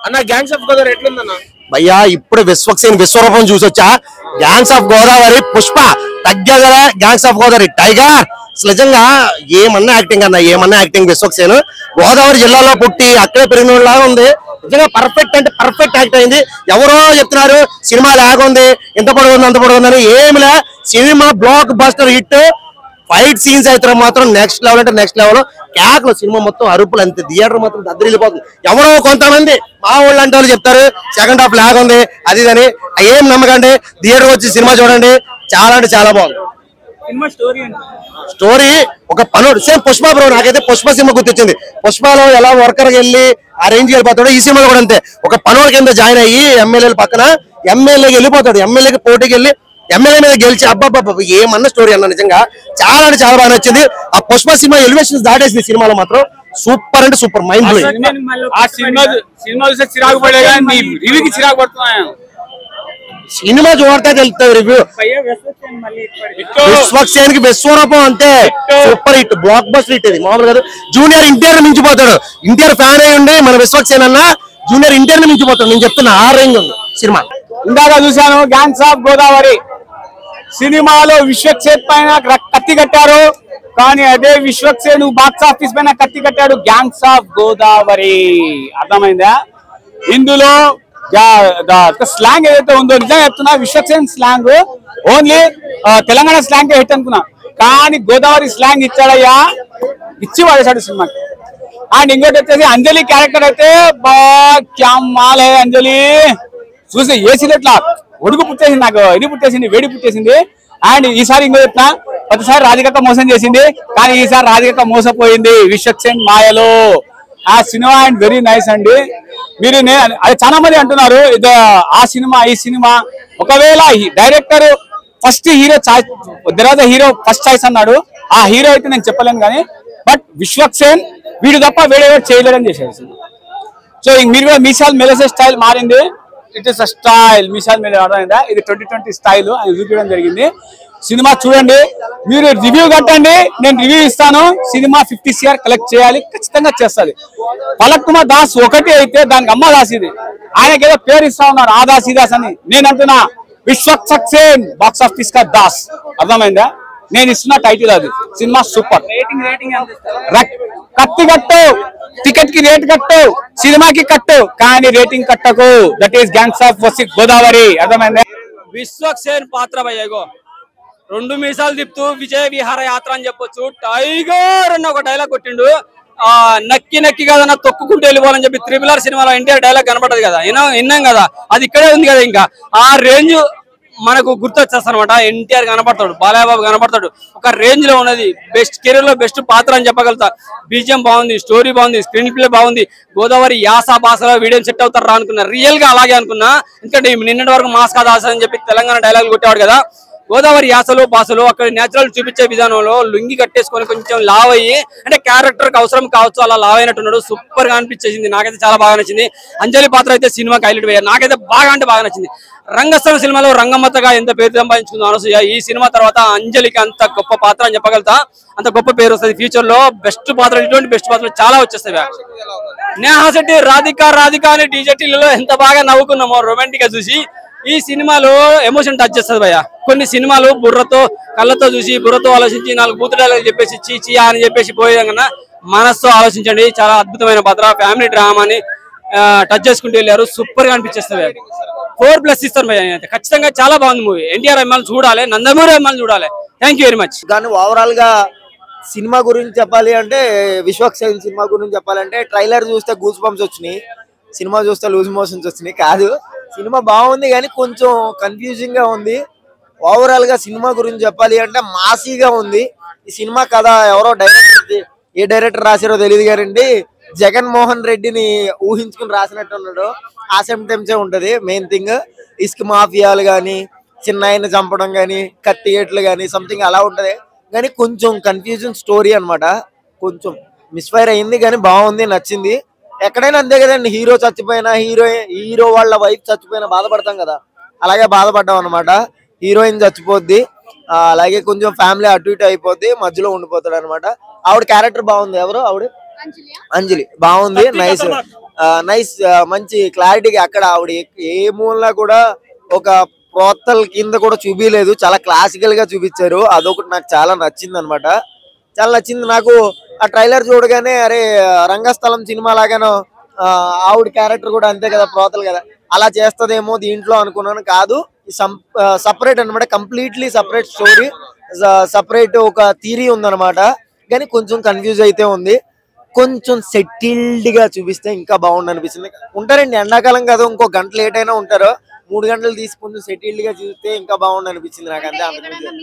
అన్న gangs of Godavari ఎట్లుందన్న? భయ్యా ఇప్పుడు విశ్వక్సేన్ విశ్వరూపం చూసొచ్చా. గ్యాంగ్స్ ఆఫ్ గోదావరి పుష్ప తగ్గదా. గ్యాంగ్స్ ఆఫ్ గోదావరి టైగర్ నిజంగా ఏమన్నా యాక్టింగ్ అన్న, ఏమన్నా యాక్టింగ్. విశ్వక్సేన్ గోదావరి జిల్లాలో పుట్టి అక్కడే పెరిగిన లాగా ఉంది. నిజంగా పర్ఫెక్ట్ అంటే పర్ఫెక్ట్ యాక్ట్ అయింది. ఎవరో చెప్తున్నారు సినిమా లాగుంది, ఎంత పొడవుంది అంత పొడవుందని. ఏమిలే, cinema blockbuster hit. Fight scenes అయితే మాత్రం నెక్స్ట్ లెవెల్ అంటే నెక్స్ట్ లెవెల్. క్యాక్లు సినిమా మొత్తం అరుపులు అంతే. థియేటర్ మాత్రం దద్దరిల్లిపోతుంది. ఎవరో కొంతమంది మా వాళ్ళు అంటే వాళ్ళు చెప్తారు సెకండ్ హాఫ్ లాగ్ ఉంది అది అని. ఏం నమ్మకండి, థియేటర్ వచ్చి సినిమా చూడండి. చాలా అంటే చాలా బాగుంది. స్టోరీ ఒక పనుడు సేమ్ పుష్ప బ్రో. నాకైతే పుష్ప సినిమా గుర్తొచ్చింది. పుష్పలో ఎలా వర్కర్ వెళ్ళి ఆ రేంజ్ వెళ్ళిపోతాడు, ఈ సినిమాలో కూడా అంతే. ఒక పనుడు కింద జాయిన్ అయ్యి ఎమ్మెల్యేల పక్కన ఎమ్మెల్యేకి వెళ్ళిపోతాడు. ఎమ్మెల్యేకి పోటీకి వెళ్ళి ఎమ్మెల్యే మీద గెలిచి అబ్బాబ్బా ఏమన్నా స్టోరీ అన్న. నిజంగా చాలా అంటే చాలా బాగా నచ్చింది. ఆ పుష్ప సినిమా ఎలివేషన్స్ దాటేసింది. సినిమాలో మాత్రం సూపర్ అంటే సూపర్, మైండ్ బ్లోయింగ్. సినిమా చూడితే తెలుస్తుంది రివ్యూ. విశ్వక్సేన్ కి విశ్వరూపం అంతే super hit, block buster hit. ఇది మామూలు కాదు. జూనియర్ ఎన్టీఆర్ మించిపోతాడు. ఎన్టీఆర్ ఫ్యాన్ అయి ఉండి మన విశ్వక్సేన్ అన్న జూనియర్ ఎన్టీఆర్ మించిపోతాడు. నేను చెప్తున్నా ఆ రేంజ్ ఉంది సినిమా. ఇందాక చూశాను గ్యాంగ్స్ ఆఫ్ గోదావరి సినిమాలో విశ్వక్సేన్ పైన కత్తి కట్టారు, కానీ అదే విశ్వక్సేన్ బాక్స్ ఆఫీస్ పైన కత్తి కట్టాడు గ్యాంగ్స్ ఆఫ్ గోదావరి. అర్థమైందా? ఇందులో స్లాంగ్ ఏదైతే ఉందో నిజంగా చెప్తున్నా, Vishwaksen slang only Telangana slang hit అనుకున్నా, కానీ గోదావరి స్లాంగ్ ఇచ్చాడయ్యా, ఇచ్చి పడేశాడు సినిమాకి. అండ్ ఇంకోటి వచ్చేసి అంజలి క్యారెక్టర్ అయితే క్యా మాల్ హై అంజలి. చూసి ఏసీలట్లా ఒడుగు పుట్టేసింది, నాకు ఇది పుట్టేసింది, వేడి పుట్టేసింది. అండ్ ఈసారి ఇంకో చెప్తున్నా, ప్రతిసారి రాధికక్క మోసం చేసింది, కానీ ఈసారి రాధికక్క మోసపోయింది విశ్వక్సేన్ మాయలో. ఆ సినిమా అండ్ వెరీ నైస్ అండి. మీరు అది చాలా మంది అంటున్నారు ఇది ఆ సినిమా ఈ సినిమా. ఒకవేళ డైరెక్టర్ ఫస్ట్ హీరో తర్వాత హీరో ఫస్ట్ చాయిస్ అన్నాడు, ఆ హీరో అయితే నేను చెప్పలేను, కానీ బట్ విశ్వక్సేన్ వీడు తప్ప వేరే చేయలేడని చేసేది. సో మీరు కూడా మీసాల్ మెలసే స్టైల్ మారింది. It is a style. మీసాల్ మెలే అర్థమైందా? ఇది 2020 స్టైల్ అని చూపించడం జరిగింది. సినిమా చూడండి, మీరు రివ్యూ కట్టండి, నేను రివ్యూ ఇస్తాను. సినిమా 50 CR కలెక్ట్ చేయాలి, ఖచ్చితంగా చేస్తుంది. పలక్ కుమార్ దాస్ ఒకటి అయితే దానికి అమ్మ దాస్, ఇది ఆయనకి ఏదో పేరు ఇస్తా ఉన్నారు ఆ దాస్ ఈ దాస్ అని. నేను అంటున్నా విశ్వక్సేన్ బాక్స్ ఆఫీస్ కా దాస్. అర్థమైందా? నేను ఇస్తున్న టైటిల్ అది. Cinema super. కత్తి కట్టు, టికెట్ కి రేట్ కట్టు, సినిమాకి కట్టు, కానీ రేటింగ్ కట్టకు. That is gangs of Godavari. అర్థమైందా? విశ్వక్సేన్ పాత్ర భయ్యగో రెండు మీసాలు తిప్పుతూ విజయ విహార యాత్ర అని చెప్పొచ్చు. టైగర్ అన్న ఒక డైలాగ్ కొట్టిండు. నక్కి నక్కి కదన్నా తొక్కుకుంటూ వెళ్ళిపోవాలని చెప్పి RRR సినిమాలో ఎన్టీఆర్ డైలాగ్ కనపడదు కదా, విన్నాం కదా, అది ఇక్కడే ఉంది కదా. ఇంకా ఆ రేంజ్ మనకు గుర్తొచ్చేస్తానమాట. ఎన్టీఆర్ కనపడతాడు, బాలయ్య బాబు కనపడతాడు. ఒక రేంజ్ లో ఉన్నది. బెస్ట్ కెరీర్ లో బెస్ట్ పాత్ర అని చెప్పగలుగుతా. బీజిఎం బాగుంది, స్టోరీ బాగుంది, స్క్రీన్ ప్లే బాగుంది. గోదావరి యాస భాషలో వీడియో సెట్ అవుతారా అనుకున్నా, రియల్ గా అలాగే అనుకున్నా. ఎందుకంటే నిన్నటి వరకు మాస్ కాదు ఆశ అని చెప్పి తెలంగాణ డైలాగ్ కొట్టేవాడు కదా. గోదావరి యాసలు భాషలు అక్కడ నేచురల్ చూపించే విధానంలో లుంగి కట్టేసుకొని కొంచెం లావ్ అయ్యి, అంటే క్యారెక్టర్ కి అవసరం కావచ్చు అలా లావ్ అయినట్టున్నాడు. సూపర్ గా అనిపించేసింది. నాకైతే చాలా బాగా నచ్చింది. అంజలి పాత్ర అయితే సినిమాకి హైలైట్ అయ్యారు. నాకైతే బాగా అంటే బాగా నచ్చింది. రంగస్థలం సినిమాలో రంగమ్మతగా ఎంత పేరు సంపాదించుకుందో అనసూయ, ఈ సినిమా తర్వాత అంజలికి అంత గొప్ప పాత్ర అని చెప్పగలుగుతా. అంత గొప్ప పేరు వస్తుంది ఫ్యూచర్ లో. బెస్ట్ పాత్ర, ఇటువంటి బెస్ట్ పాత్రలు చాలా వచ్చేస్తాయి. నేహా శెట్టి రాధిక అని డీజేటీలలో ఎంత బాగా నవ్వుకున్నామో రొమాంటిక్ గా చూసి. ఈ సినిమాలో ఎమోషన్ టచ్ చేస్తుంది భయ్య. కొన్ని సినిమాలు బుర్రతో కళ్ళతో చూసి బుర్రతో ఆలోచించి 4 బూతు డైలాగ్ చెప్పేసి చీచియా అని చెప్పేసి పోయే కన్నా మనస్తో ఆలోచించండి. చాలా అద్భుతమైన పాత్ర. ఫ్యామిలీ డ్రామాని టచ్ చేసుకుంటూ వెళ్ళారు. సూపర్ గా అనిపించేస్తుంది. 4+ ఇస్తాను భయ్య. ఖచ్చితంగా చాలా బాగుంది మూవీ. ఎన్టీఆర్ అమ్మాయిలు చూడాలి, నందమూరి అమ్మాయిలు చూడాలి. Thank you very much. కానీ ఓవరాల్ గా సినిమా గురించి చెప్పాలి అంటే, విశ్వక్సేన్ సినిమా గురించి చెప్పాలంటే, ట్రైలర్ చూస్తే గూస్ బంప్స్ వచ్చినాయి, సినిమా చూస్తే లూజ్ మోషన్స్ వచ్చినాయి. కాదు, సినిమా బాగుంది కానీ కొంచెం కన్ఫ్యూజింగ్ గా ఉంది. ఓవరాల్ గా సినిమా గురించి చెప్పాలి అంటే మాసీగా ఉంది ఈ సినిమా. కథ ఎవరో ఏ డైరెక్టర్ రాశారో తెలియదు కానీ జగన్మోహన్ రెడ్డిని ఊహించుకుని రాసినట్టు ఉన్నాడు. ఆ సెంటెన్సే ఉంటది. మెయిన్ థింగ్ ఇసుక మాఫియాలు కానీ, చిన్నాయన్ని చంపడం కానీ, కత్తిగేట్లు కానీ సంథింగ్ అలా ఉంటది. కానీ కొంచెం కన్ఫ్యూజన్ స్టోరీ అనమాట. కొంచెం మిస్ఫైర్ అయింది కానీ బాగుంది, నచ్చింది. ఎక్కడైనా అంతే కదండి, హీరో చచ్చిపోయినా హీరో వాళ్ళ వైఫ్ చచ్చిపోయినా బాధపడతాం కదా, అలాగే బాధపడ్డాం అనమాట. హీరోయిన్ చచ్చిపోద్ది, అలాగే కొంచెం ఫ్యామిలీ అటు ఇటు అయిపోద్ది, మధ్యలో ఉండిపోతాడు అనమాట. ఆవిడ క్యారెక్టర్ బాగుంది. ఎవరు ఆవిడ? అంజలి బాగుంది, నైస్ నైస్, మంచి క్లారిటీగా అక్కడ ఆవిడ ఏ మూలన కూడా ఒక ప్రోత్తల్ కింద కూడా చూపించలేదు, చాలా క్లాసికల్ గా చూపించారు. అదొకటి నాకు చాలా నచ్చింది అనమాట. చాలా నచ్చింది నాకు ఆ ట్రైలర్ చూడగానే. అరే రంగస్థలం సినిమా లాగానో ఆవిడ క్యారెక్టర్ కూడా అంతే కదా, ప్రోతలు కదా, అలా చేస్తదేమో దీంట్లో అనుకున్నాను. కాదు, సపరేట్ అనమాట, కంప్లీట్లీ సపరేట్ స్టోరీ, సపరేట్ ఒక థీరీ ఉందన్నమాట. కానీ కొంచెం కన్ఫ్యూజ్ అయితే ఉంది. కొంచెం సెటిల్డ్ గా చూపిస్తే ఇంకా బాగుండు అనిపిస్తుంది. ఉంటారండి, ఎండాకాలం కదా, ఇంకో గంట లేట్ అయినా ఉంటారు. 3 గంటలు తీసుకుని సెటిల్డ్ గా చూస్తే ఇంకా బాగుండు అనిపించింది నాకు అంతే.